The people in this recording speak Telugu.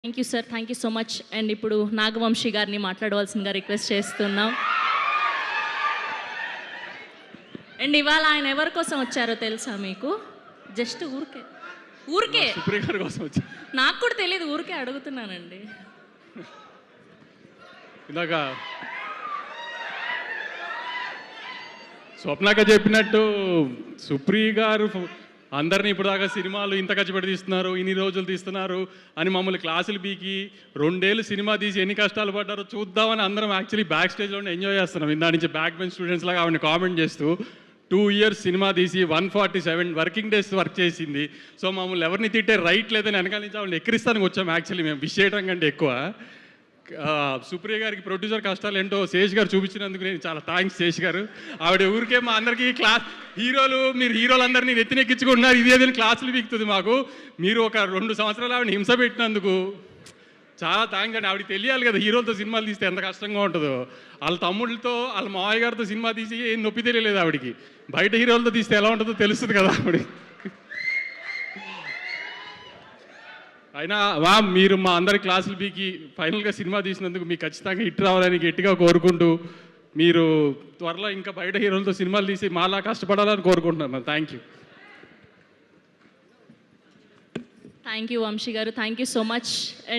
Thank you sir. Thank you so much. And ఇప్పుడు నాగవంశీ గారిని మాట్లాడవలసిందిగా రిక్వెస్ట్ చేస్తున్నాం. అండ్ ఇవాళ ఆయన ఎవరి కోసం వచ్చారో తెలుసా మీకు? జస్ట్ ఊరికే ఊరికే సుప్రియ గారి కోసం వచ్చి నాకు కూడా తెలియదు, ఊరికే అడుగుతున్నానండి. ఇందాక స్వప్నక చెప్పినట్టు సుప్రియ గారు అందరినీ ఇప్పుడు దాకా సినిమాలు ఇంత కచ్చిపెట్టి తీస్తున్నారు, ఇన్ని రోజులు తీస్తున్నారు అని మమ్మల్ని క్లాసులు పీకి 2 ఏళ్ళు సినిమా తీసి ఎన్ని కష్టాలు పడ్డారో చూద్దామని అందరం యాక్చువల్లీ బ్యాక్ స్టేజ్లోనే ఎంజాయ్ చేస్తున్నాం. ఇందా నుంచి బ్యాక్ బెంచ్ స్టూడెంట్స్ లాగా ఆవిడని కామెంట్ చేస్తూ 2 ఇయర్స్ సినిమా తీసి 147 వర్కింగ్ డేస్ వర్క్ చేసింది. సో మమ్మల్ని ఎవరిని తిట్టే రైట్ లేదని వెనకాల నుంచి ఆవిడని ఎక్కిరిస్తానికి వచ్చాము. యాక్చువల్లీ మేము విష్ చేయడం కంటే ఎక్కువ సుప్రియ గారికి ప్రొడ్యూసర్ కష్టాలు ఏంటో శేష్ గారు చూపించినందుకు నేను చాలా థ్యాంక్స్ శేష్ గారు. ఆవిడ ఊరికే మా అందరికీ క్లాస్ మీరు హీరోలందరినీ నెత్తినెక్కించుకుంటున్నారు, ఇదేదని క్లాసులు పీకుతుంది మాకు. మీరు ఒక 2 సంవత్సరాలు ఆవిడ హింస పెట్టినందుకు చాలా థ్యాంక్స్ అండి. ఆవిడకి తెలియాలి కదా హీరోలతో సినిమాలు తీస్తే ఎంత కష్టంగా ఉంటుందో. వాళ్ళ తమ్ముళ్ళతో వాళ్ళ మావయ్య గారితో సినిమా తీసి ఏం నొప్పి తెలియలేదు ఆవిడకి. బయట హీరోలతో తీస్తే ఎలా ఉంటుందో తెలుస్తుంది కదా ఆవిడ. అయినా మీరు మా అందరి క్లాసులు పీకి ఫైనల్గా సినిమా తీసినందుకు మీకు ఖచ్చితంగా హిట్ రావాలని గట్టిగా కోరుకుంటూ, మీరు త్వరలో ఇంకా బయట హీరోలతో సినిమాలు తీసి మాలా కష్టపడాలని కోరుకుంటున్నాను. Thank you. Thank you Vamsi గారు. Thank you so much.